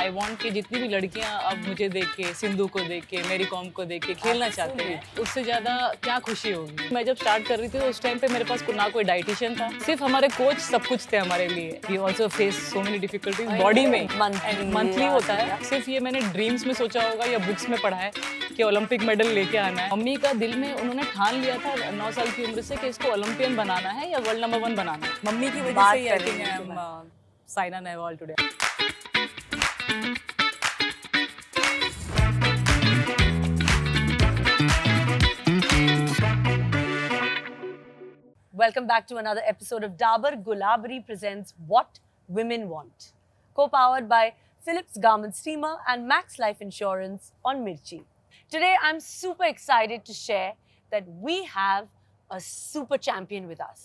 आई want कि जितनी भी लड़कियां अब मुझे देख के, सिंधु को देख के, मेरी कॉम को देख के खेलना चाहते हैं, उससे ज़्यादा क्या खुशी होगी। मैं जब स्टार्ट कर रही थी तो उस टाइम पे मेरे पास ना कोई डाइटिशियन था, सिर्फ हमारे कोच सब कुछ थे हमारे लिए। We also face so many difficulties body में, मंथली होता है। सिर्फ ये मैंने ड्रीम्स में सोचा होगा या बुक्स में पढ़ा है कि ओलंपिक मेडल लेके आना है। मम्मी का दिल में उन्होंने ठान लिया था 9 साल की उम्र से कि इसको ओलंपियन बनाना है या वर्ल्ड नंबर 1 बनाना है। मम्मी की वजह से ही I think I am Saina Nehwal today. Welcome back to another episode of Dabur Gulabari presents What Women Want, co-powered by Philips Garment Steamer and Max Life Insurance on Mirchi. Today, I'm super excited to share that we have a super champion with us.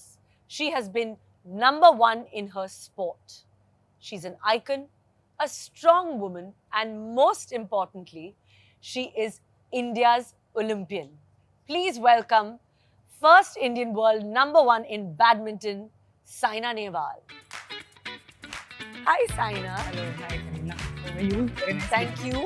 She has been number 1 in her sport. She's an icon, a strong woman, and most importantly, she is India's Olympian. Please welcome first Indian world number 1 in badminton, Saina Nehwal. Hi, Saina. Hello, hi Karina. How are you? Very nice. Thank you.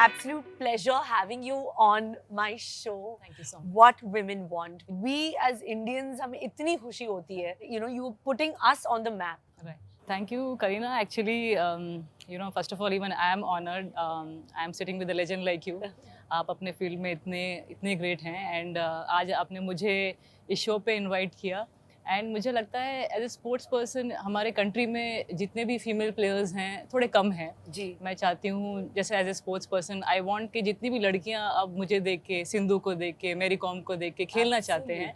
Absolute pleasure having you on my show. Thank you so much. What women want. We as Indians, हमें इतनी खुशी होती है. You know, you putting us on the map. Right. Thank you, Karina. Actually, first of all, even I am honored. I am sitting with a legend like you. आप अपने field में इतने great हैं एंड आज आपने मुझे इस show पे इनवाइट किया एंड मुझे लगता है एज ए स्पोर्ट्स पर्सन हमारे कंट्री में जितने भी फीमेल प्लेयर्स हैं थोड़े कम हैं जी। मैं चाहती हूँ जैसे as a sports person I want कि जितनी भी लड़कियाँ अब मुझे देख के, सिंधु को देख के, मेरी कॉम को देख के खेलना चाहते हैं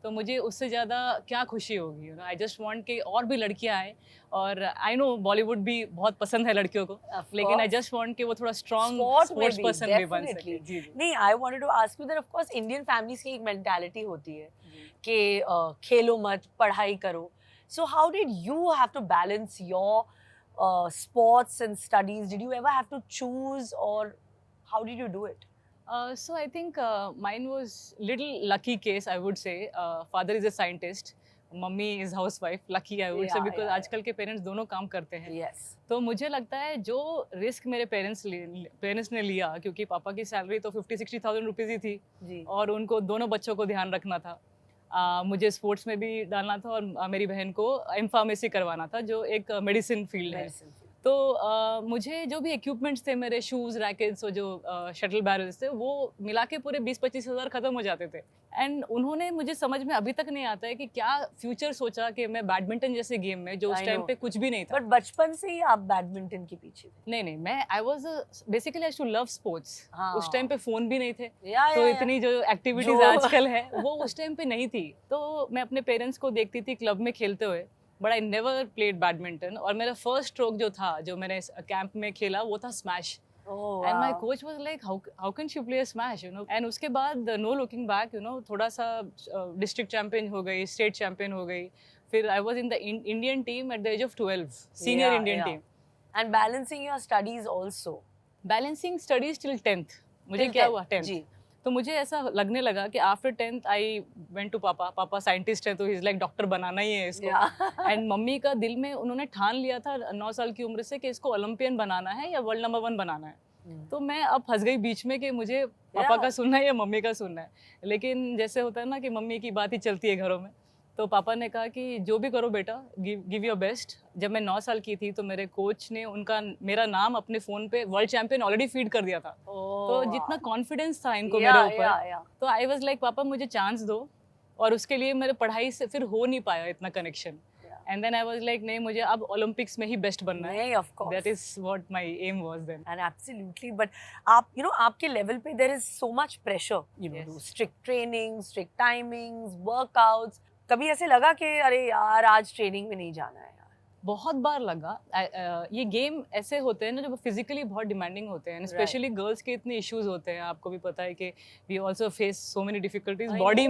तो मुझे उससे ज़्यादा क्या खुशी होगी। आई जस्ट वांट कि और भी लड़कियां आए और आई नो बॉलीवुड भी बहुत पसंद है लड़कियों को लेकिन आई जस्ट वांट कि वो थोड़ा स्ट्रॉन्ग स्पोर्ट्स पर्सन भी बन सके। जी नहीं, I wanted to ask you that of course Indian families की एक मेंटालिटी होती है कि खेलो मत, पढ़ाई करो। So how did you have to balance your sports and studies? Did you ever have to choose or how did you do it? So I think mine was little lucky case I would say. Father is a scientist, mummy is housewife. Lucky I would say because आजकल के parents दोनों काम करते हैं। Yes. तो मुझे लगता है जो रिस्क मेरे पेरेंट्स ने लिया क्योंकि पापा की सैलरी तो 50-60,000 रुपीज़ ही थी जी। और उनको दोनों बच्चों को ध्यान रखना था। मुझे स्पोर्ट्स में भी डालना था और मेरी बहन को एम फार्मेसी करवाना था जो एक मेडिसिन फील्ड है। तो मुझे जो भी इक्विपमेंट्स थे मेरे शूज़, रैकेट्स और जो शटल बैरल्स थे वो मिला के पूरे 20-25 हज़ार ख़त्म हो जाते थे एंड उन्होंने मुझे समझ में अभी तक नहीं आता है कि क्या फ्यूचर सोचा कि मैं बैडमिंटन जैसे गेम में जो उस टाइम पे कुछ भी नहीं था। बट बचपन से ही आप बैडमिंटन के पीछे थे? नहीं मैं I was basically I to love sports. उस टाइम पे फ़ोन भी नहीं थे तो इतनी जो एक्टिविटीज़ आजकल है वो उस टाइम पे नहीं थी। तो मैं अपने पेरेंट्स को देखती थी क्लब में खेलते हुए but I never played badminton और मेरा फर्स्ट स्ट्रोक जो था जो मैंने कैंप में खेला वो था smash and my coach was like how can she play smash and उसके बाद नो लुकिंग बैक थोड़ा सा डिस्ट्रिक्ट चैंपियन हो गई, स्टेट चैंपियन हो गई, फिर I was in the Indian team at the age of 12 senior Indian team and balancing your studies also. Balancing studies till 10th मुझे क्या हुआ 10th तो मुझे ऐसा लगने लगा कि after 10th I went to पापा साइंटिस्ट है तो ही इज लाइक डॉक्टर बनाना ही है इसको एंड मम्मी का दिल में उन्होंने ठान लिया था 9 साल की उम्र से कि इसको ओलंपियन बनाना है या वर्ल्ड नंबर 1 बनाना है। तो मैं अब फंस गई बीच में कि मुझे पापा का सुनना है या मम्मी का सुनना है। लेकिन जैसे होता है ना कि मम्मी की बात ही चलती है घरों में तो पापा ने कहा कि जो भी करो बेटा गिव योर बेस्ट। जब मैं 9 साल की थी तो मेरे कोच ने मेरा नाम अपने फ़ोन पे वर्ल्ड चैंपियन ऑलरेडी फीड कर दिया था। तो जितना कॉन्फिडेंस था इनको मेरे ऊपर तो आई वाज लाइक पापा मुझे चांस दो और उसके लिए मेरे पढ़ाई से फिर हो नहीं पाया इतना connection and then I was like नहीं मुझे अब ओलंपिक्स में ही बेस्ट बनना है। Of course that is what my aim was then and absolutely. But आप आपके लेवल पे there is so much pressure, strict training, strict timings, workouts. कभी ऐसे लगा कि अरे यार आज ट्रेनिंग में नहीं जाना है यार? बहुत बार लगा। ये गेम ऐसे होते हैं ना जो फिजिकली बहुत डिमांडिंग होते हैं, स्पेशली गर्ल्स के इतने इश्यूज होते हैं। आपको भी पता है कि we also face so many difficulties body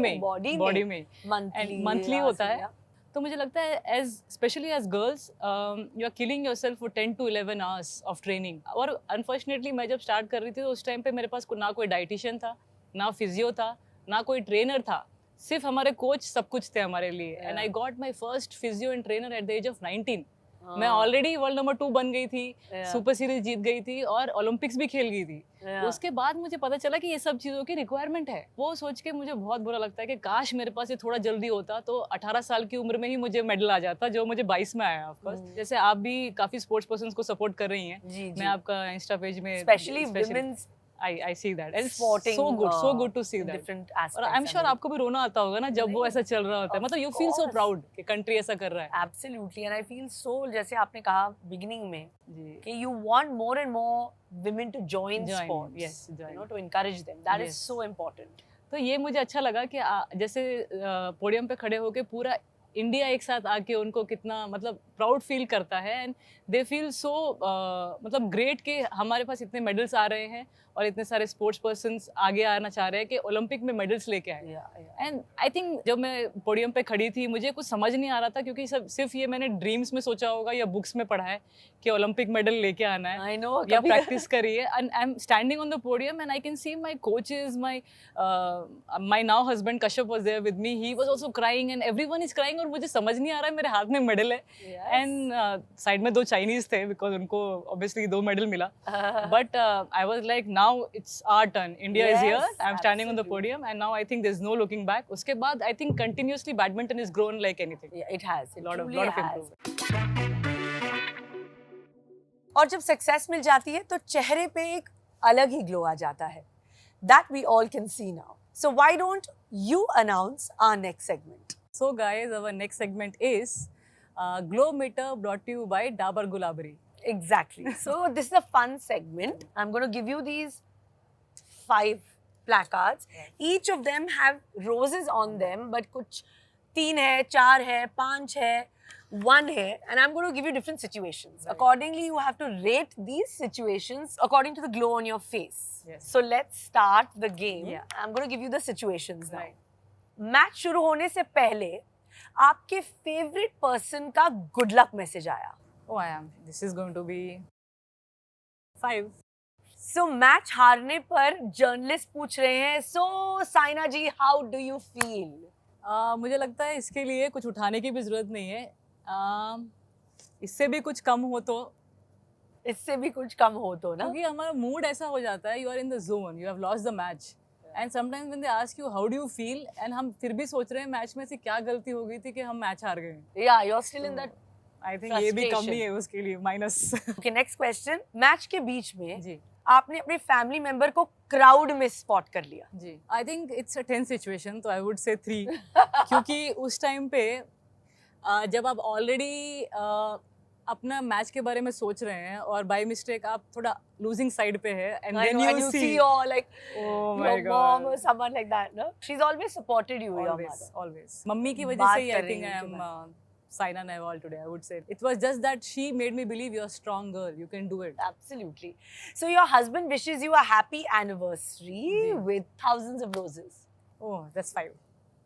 में मंथली होता है। तो मुझे लगता है as specially as girls you are killing yourself for 10 to 11 hours of training. और अनफॉर्चुनेटली मैं जब स्टार्ट कर रही थी तो उस टाइम पे मेरे पास ना कोई डाइटिशियन था, ना फिजियो था, ना कोई ट्रेनर था, सिर्फ हमारे कोच सब कुछ थे हमारे लिए and I got my first physio and trainer at the age of 19 मैं ऑलरेडी वर्ल्ड नंबर 2 बन गई थी, Yeah. सुपर सीरीज जीत गई थी और ओलंपिक्स भी खेल गई थी। Yeah. उसके बाद मुझे पता चला कि ये सब चीज़ों की रिक्वायरमेंट है। वो सोच के मुझे बहुत बुरा लगता है कि काश मेरे पास ये थोड़ा जल्दी होता तो 18 साल की उम्र में ही मुझे मेडल आ जाता, जो मुझे 22 में आया ऑफ कोर्स। जैसे आप भी काफ़ी स्पोर्ट्स पर्सन्स को सपोर्ट कर रही हैं। जी, मैं आपका इंस्टा पेज में specially womens I see that. And it's sporting, so good to see that. different और aspects. I'm sure आपको भी रोना आता होगा ना जब वो ऐसा चल रहा होता है। मतलब you feel so course. proud कि country ऐसा कर रहा है। Absolutely, and I feel so, जैसे आपने कहा beginning में जी। कि you want more and more women to join sports, yes, join. you know, to encourage them. That is Yes. so important. तो ये मुझे अच्छा लगा कि जैसे पोडियम पे खड़े होके पूरा इंडिया एक साथ आके उनको कितना मतलब प्राउड फील करता है एंड दे फील सो मतलब ग्रेट कि हमारे पास इतने मेडल्स आ रहे हैं और इतने सारे स्पोर्ट्स पर्सन्स आगे आना चाह रहे हैं कि ओलंपिक में मेडल्स लेके आए। एंड आई थिंक जब मैं पोडियम पे खड़ी थी मुझे कुछ समझ नहीं आ रहा था क्योंकि सब सिर्फ ये मैंने ड्रीम्स में सोचा होगा या बुक्स में पढ़ा है कि ओलंपिक मेडल लेके आना है। I know, या कभी- प्रैक्टिस करी है and I am standing on the podium and I can see my coaches my now husband Kashyap was there with me, he was also crying and everyone is crying और मुझे समझ नहीं आ रहा है मेरे हाथ में मेडल है। Yes. एंड साइड में 2 चाइनीज थे बिकॉज उनको ऑब्वियसली 2 मेडल मिला but I was like now it's our turn, India is here, Yes, I am standing on the absolutely. Podium and now I think there is no looking back. उसके बाद I think continuously badminton is grown like anything. Yeah, it has. It lot of truly has. improvement। और जब success मिल जाती है तो चेहरे पे एक अलग ही ग्लो आ जाता है. That we all can see now. So why don't you announce our next segment? So guys, our next segment is Glow Meter brought to you by Dabur Gulabri. Exactly. So this is a fun segment. I'm going to give you these 5 placards. Each of them have roses on them, but कुछ 3 है, 4 है, 5 है, 1 है, and I'm going to give you different situations. Right. Accordingly, you have to rate these situations according to the glow on your face. Yes. So let's start the game. Yeah. I'm going to give you the situations now. Right. Match शुरू होने से पहले आपके favourite person का good luck message आया. Oh, I am. This is going to be 5. So match हारने पर journalist पूछ रहे हैं, सो साइना जी हाउ डू यू फील? मुझे लगता है इसके लिए कुछ उठाने की भी जरूरत नहीं है। इससे भी कुछ कम हो तो, इससे भी कुछ कम हो तो ना. क्योंकि हमारा मूड ऐसा हो जाता है, you are in the zone, you have lost the match and sometimes when they ask you how do you feel and हम फिर भी सोच रहे हैं मैच में से क्या गलती हो गई थी कि हम मैच हार गए। या you are still in that. I think ये भी Frustration. कमी है उसके लिए minus. Okay, next question. Match के बीच में जी आपने अपने फैमिली मेंबर को क्राउड में स्पॉट कर लिया. जी, I think it's a tense situation, तो आई वुड से 3 क्योंकि उस टाइम पे जब आप ऑलरेडी अपना मैच के बारे में सोच रहे हैं और बाय मिस्टेक आप थोड़ा लूजिंग साइड पे है and I then know, and you you see see your like oh my your mom or god, someone like that, no? She's always supported you, your always mother. always mummy की वजह बात से ही आई कर think रही आई हूँ M Saina Nehwal today, I would say. It was just that she made me believe you're a strong girl, you can do it. Absolutely. So your husband wishes you a happy anniversary जी. with thousands of roses. Oh, that's 5.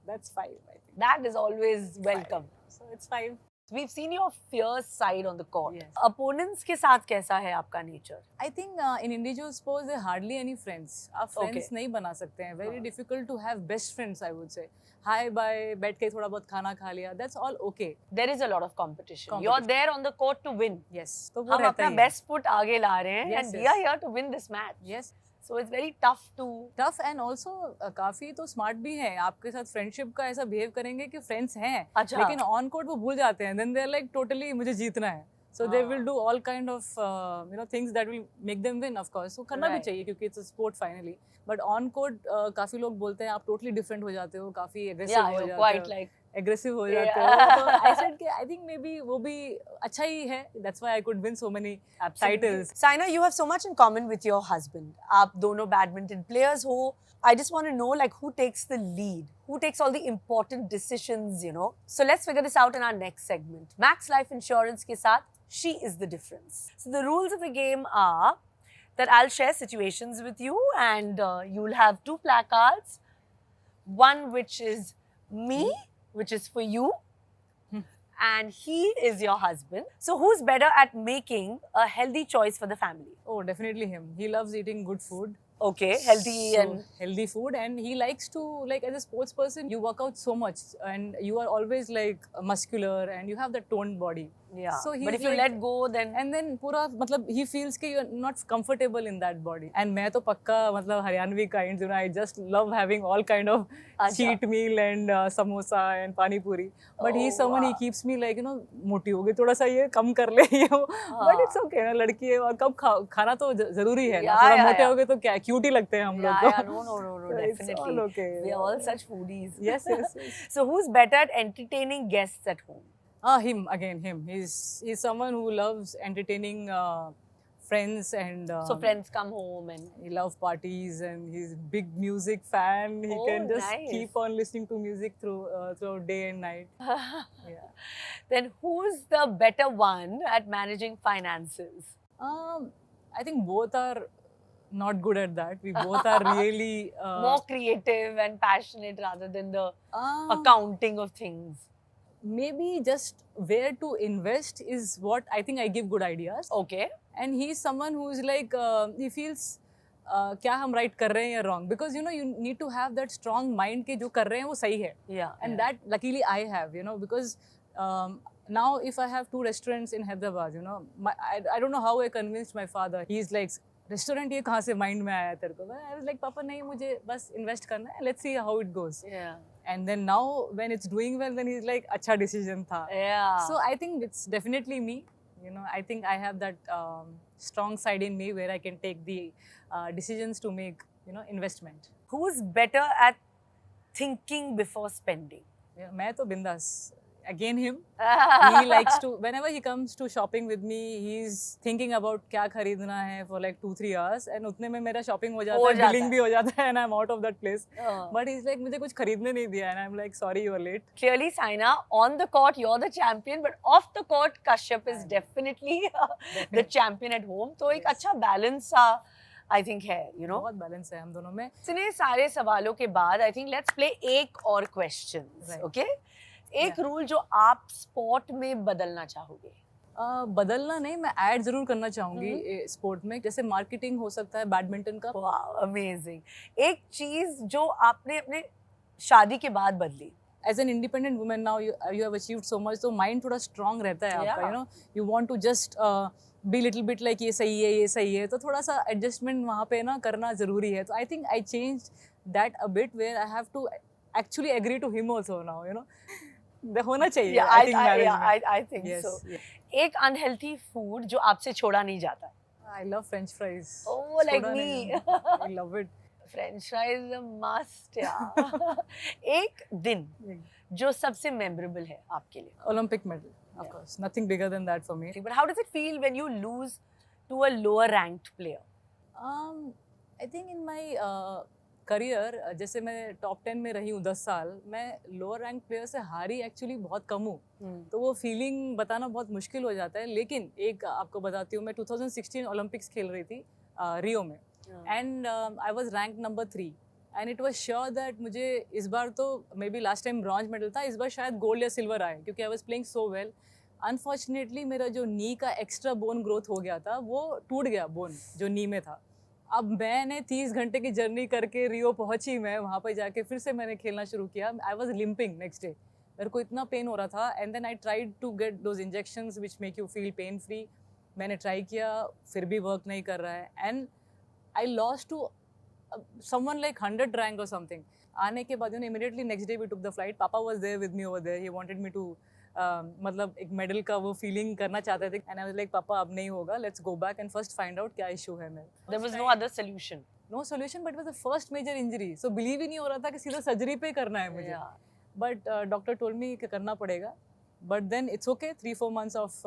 That's 5, I think. That is always welcome. So it's 5. We've seen your fierce side on the court. Yes. Opponents के साथ कैसा है आपका nature? I think in individual sports there are hardly any friends. आप friends Okay. नहीं बना सकते हैं. Very हाँ. difficult to have best friends, I would say. Hi, bye, बैठ के थोड़ा बहुत खाना खा लिया. That's all okay. There is a lot of competition. You're Competition. there on the court to win. Yes. तो वो हम रहता अपना ही है. best foot आगे ला रहे हैं, Yes, and we yes. are here to win this match. Yes. So it's very tough to. Tough and also काफी तो स्मार्ट भी हैं. आपके साथ फ्रेंडशिप का ऐसा बिहेव करेंगे कि फ्रेंड्स हैं, अच्छा. लेकिन ऑन कोर्ट वो भूल जाते हैं. Then they are like totally मुझे जीतना है. So they हाँ. will do all kind of things that will make them win, of course. So करना भी Right. चाहिए क्योंकि it's a sport finally. But on court काफी लोग बोलते हैं आप totally different हो जाते हो, काफी aggressive Yeah, हो you're जाते quite हो, like. aggressive हो Yeah. जाते हो. So I said कि I think maybe वो भी अच्छा ही है. That's why I could win so many titles. Saina, you have so much in common with your husband. आप दोनों badminton players हो. I just want to know like who takes the lead, who takes all the important decisions, you know. So let's figure this out in our next segment. Max Life Insurance के साथ she is the difference. So the rules of the game are that I'll share situations with you and you'll have 2 placards. One which is me, which is for you. And he is your husband. So who's better at making a healthy choice for the family? Oh, definitely him. He loves eating good food. Okay, healthy So, and healthy food, and he likes to, like, as a sports person you work out so much and you are always like muscular and you have that toned body. Yeah. So But he's if you like- let go, then and then पूरा मतलब he feels कि you're not comfortable in that body. And मैं तो पक्का मतलब Haryanvi kinds, you know, I just love having all kind of अच्छा. cheat meal and samosa and pani puri. But he's Oh, someone, he wow. keeps me like, you know, मोटी हो गई थोड़ा सा ये कम कर ले ये वो. But it's okay ना, लड़की है और कब खाना तो जरूरी है ना. Yeah, थोड़ा yeah, मोटे yeah. हो गए तो क्या क्यूट ही लगते हैं हम लोग yeah, को. yeah, no, So it's definitely. all okay. We are all such foodies. Yes, yes, yes. So who's better at entertaining guests at home? Him again. Him. He's someone who loves entertaining friends and. So friends come home and He loves parties and he's big music fan. He Oh, can just nice. keep on listening to music throughout day and night. Yeah. then who's the better one at managing finances? I think both are not good at that. We both are really More creative and passionate rather than the um, accounting of things. maybe just where to invest is what I think I give good ideas. Okay. And he's someone who's like he feels क्या हम right कर रहे हैं या wrong, because you know you need to have that strong mind कि जो कर रहे हैं वो सही है. Yeah. And that luckily I have, you know, because now if I have 2 restaurants in Hyderabad, you know, I don't know how I convinced my father. He's like, restaurant ये कहाँ से mind में आया तेरे को? I was like, पापा नहीं, मुझे बस invest करना है, let's see how it goes. Yeah. And then now when it's doing well, then he's like, अच्छा decision था. Yeah. So I think it's definitely me. You know, I think I have that strong side in me where I can take the decisions to make, you know, investment. Who's better at thinking before spending? Yeah, मैं तो बिंदास. Again him. He likes to, whenever he comes to shopping with me, he's thinking about क्या खरीदना है for like 2-3 hours, and उतने में मेरा shopping हो जाता है, billing भी हो जाता है, and I'm out of that place. But he's like, मुझे कुछ खरीदने नहीं दिया, and I'm like, sorry, you're late. Clearly, Saina, on the court, you're the champion, but off the court, Kashyap is definitely the champion at home. तो एक अच्छा balance I think है, you know. बहुत balance है हम दोनों में. इतने सारे सवालों के बाद, I think let's play एक और questions, Right. okay? एक रूल जो आप स्पोर्ट में बदलना चाहोगे? बदलना नहीं, मैं ऐड जरूर करना चाहूंगी स्पोर्ट में. जैसे मार्केटिंग हो सकता है बैडमिंटन का. वाह, अमेजिंग. एक चीज जो आपने अपने शादी के बाद बदली? As an independent woman now, you have achieved so much, तो mind थोड़ा strong रहता है आपका. Yeah. You know, you want to just be little bit like ये सही है, तो थोड़ा सा adjustment वहाँ पे ना करना जरूरी है. तो I think I changed that a bit where I have to actually agree to him also now. You know, होना चाहिए. Yeah, I think marriage में. I think Yes, so. yes. एक अनहेल्थी फूड जो आपसे छोड़ा नहीं जाता? I love French fries. Oh, like छोड़ा me. नहीं. I love it. French fries is a must, यार. एक दिन जो सबसे मेमोरेबल है आपके लिए? Olympic medal, of course. Nothing bigger than that for me. But how does it feel when you lose to a lower ranked player? I think in my career, जैसे मैं टॉप 10 में रही हूँ 10 साल, मैं लोअर रैंक प्लेयर से हारी actually बहुत कम हूँ. तो वो फीलिंग बताना बहुत मुश्किल हो जाता है. लेकिन एक आपको बताती हूँ, मैं 2016 ओलंपिक्स खेल रही थी रियो में, and I was rank number 3, and it was sure that मुझे इस बार तो may be last time bronze medal था, इस बार शायद गोल्ड या सिल्वर आए, क्योंकि I was playing so well. Unfortunately मेरा जो नी का एक्स्ट्रा बोन ग्रोथ हो गया था, वो टूट गया बोन जो नी में था. अब मैंने 30 घंटे की जर्नी करके रियो पहुंची, मैं वहाँ पर जाके फिर से मैंने खेलना शुरू किया. I was limping next day, मेरे को इतना पेन हो रहा था. And then I tried to get those injections which make you feel pain free. मैंने ट्राई किया, फिर भी वर्क नहीं कर रहा है, and I lost to someone like 100 rank और समथिंग. आने के बाद immediately next day we took the flight. Papa was there with me over there. He wanted me to मतलब एक मेडल का वो फीलिंग करना चाहते थे, एंड आई वाज लाइक, पापा अब नहीं होगा, let's go back and first find out क्या इशू है. मैं There was no other solution. No solution, but was the first major injury. So believe ही नहीं हो रहा था कि सीधा सर्जरी पे करना है मुझे. बट डॉक्टर टोल्ड मी कि करना पड़ेगा. But then it's okay, 3-4 months off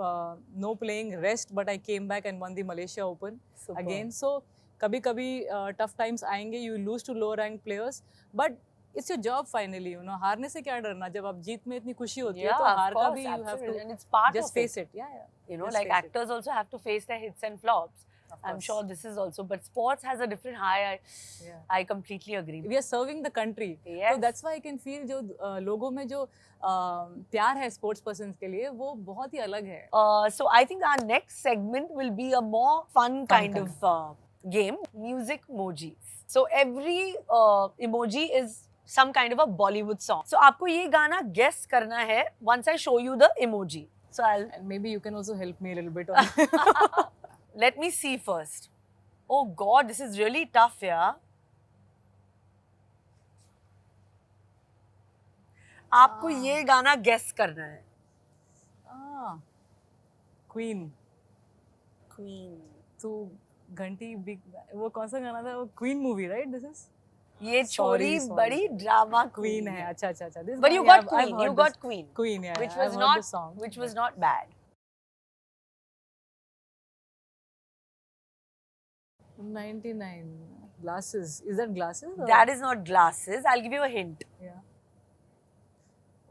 no playing rest, but I came back and won the Malaysia Open again. So कभी कभी टफ टाइम्स आएंगे, you lose to lower rank players, but it's your job finally. You know, हारने से क्या डरना, जब आप जीत में इतनी खुशी होती है, तो हार का भी you have to and it's part just of face it. it. Yeah. You know, Just like face it. actors also have to face their hits and flops. Of I'm course. sure this is also, but sports has a different high. Yeah. I completely agree. We are serving the country. Yes. So that's why I can feel जो लोगों में जो प्यार है sports persons के लिए, वो बहुत ही अलग है. So I think our next segment will be a more fun kind of game, music emojis. So every emoji is some kind of a Bollywood song. So आपको ये गाना guess करना है once I show you the emoji. So I'll And maybe you can also help me a little bit on let me see first. Oh God, this is really tough, yeah. आपको ये गाना guess करना है. ah, Queen. Queen. तो घंटी big वो कौन सा गाना था वो Queen movie right this is ये छोरी बड़ी ड्रामा Queen है अच्छा अच्छा अच्छा this But you guy, got I've Queen. heard You this- got Queen. Queen yeah Which yeah, was I've heard not the song which was not bad. 99 glasses is that glasses or? That is not glasses. I'll give you a hint. yeah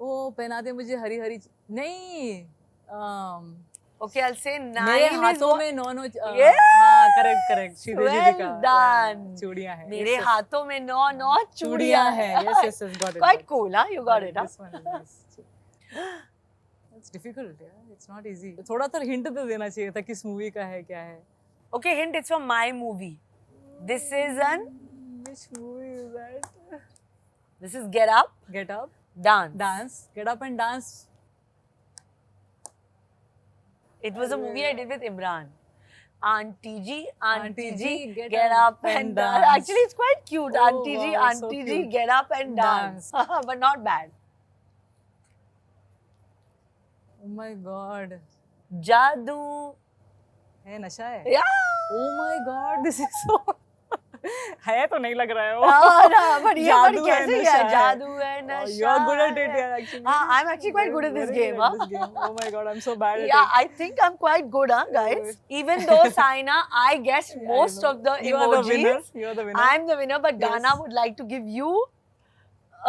ओ पहनाते मुझे हरी हरी नहीं Okay, I'll say nine. मेरे is हाथों what- में नौ Yes! हाँ correct correct सीधे Well जीवी का done. चूड़ियां हैं मेरे हाथों में नौ चूड़ियां चूड़ियां हैं yes yes yes got it Quite cool, huh? You got it, huh? this one is nice. It's difficult yeah it's not easy थोड़ा तो हिंट तो देना चाहिए था किस मूवी का है क्या है Okay, hint. It's from my movie. This is an. which movie is that This is Get Up, get up Dance. get up and dance It was a movie I did with Imran. Auntie G, get up and dance. dance. Actually, it's quite cute. Oh, Auntie G, wow, so Auntie G, cute. get up and dance. But not bad. oh my god Jadoo. है नशा है Yeah. oh my god this is so है तो नहीं लग रहा है वो Oh, no, but ये जादू but है, कैसे नशा है? है। जादू है, Oh, नशा you're good at it है। yeah actually I'm actually quite good at this Very game, good at huh? this game. oh my god I'm so bad at Yeah, it I think I'm quite good, huh, guys? Even though Saina, I guessed I most know. of the You are the emojis. winner. You are the winner. I'm the winner, but Yes. Ghana would like to give you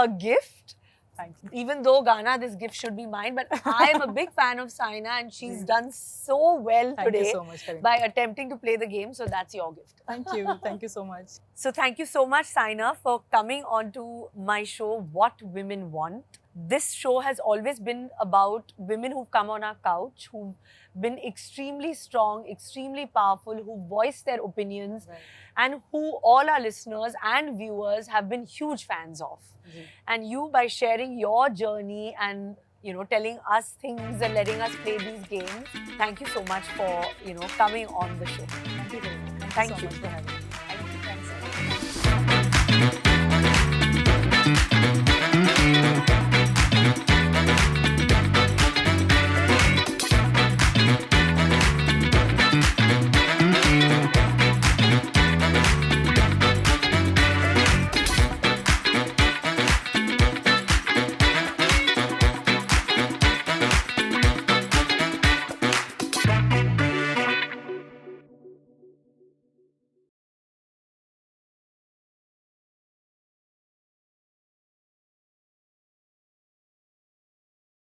a gift. Thank you. Even though Ghana, this gift should be mine, but I am a big fan of Saina and she's done so well Thank today you so much, Karim. by attempting to play the game. So that's your gift. Thank you. Thank you so much. So thank you so much, Saina, for coming onto my show, What Women Want. This show has always been about women who've come on our couch, who've been extremely strong, extremely powerful, who voice their opinions, Right. and who all our listeners and viewers have been huge fans of. Ji. And you, by sharing your journey and telling us things and letting us play these games, thank you so much for coming on the show. Thank you. Karim. Thank so you. much for having me.